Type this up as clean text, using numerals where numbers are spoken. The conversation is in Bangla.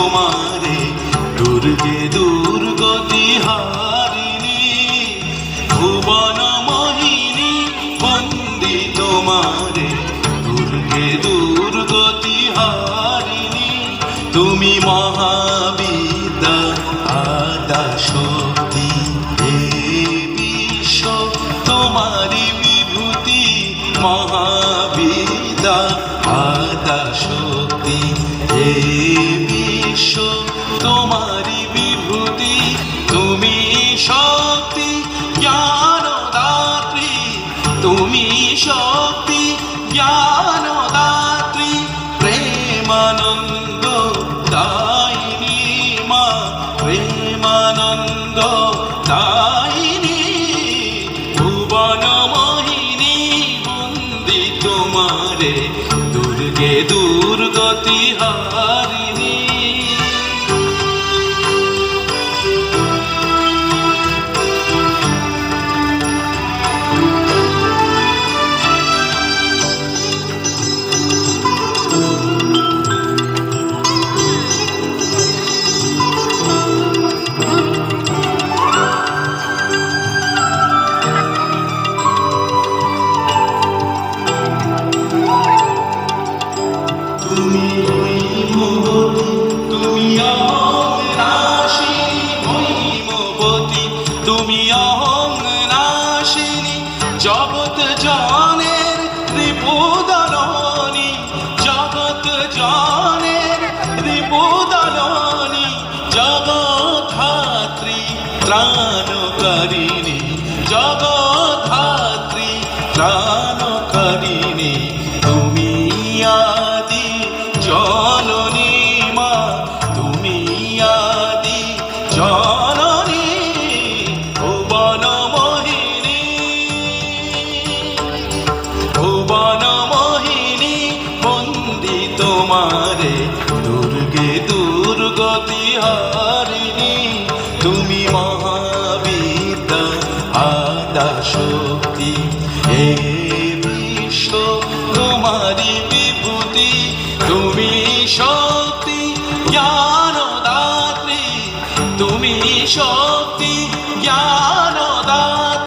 তোমারে দুর্গে দুর্গতি হারিণী ভুবন মোহিনী বন্দি তোমারে দুর্গে দুর্গতি হারিণী তুমি মহাবিদ্যা আদ্যা শক্তি হে বিশ্ব তোমারি বিভূতি মহাবিদ্যা আদ্যা শক্তি হে বিশ্ব তোমারি বিভূতি তুমি শক্তি জ্ঞানদাত্রী তুমি শক্তি জ্ঞানদাত্রী প্রেমানন্দ দায়িনী মা প্রেমানন্দ দায়িনী ভুবন মোহিনী বন্দি তোমারে দুর্গে দুর্গতি হারিণী তুমি অহং নাশিনী জগৎ জনের রিপুদলনী জগৎ জনের রিপুদলনী জগদ্ধাত্রী ত্রাণকারিণী জগদ্ধাত্রী ত্রাণকারিণী তুমি আদি জননী মা তুমি আদি জননী ভুবন মোহিনী ভুবন মোহিনী বন্দি তোমারে দুর্গে দুর্গতি হারিণী তুমি মহাবিদ্যা আদ্যা শক্তি হে বিশ্ব তোমারি বিভূতি তুমি শক্তি জ্ঞানদাত্রী তুমি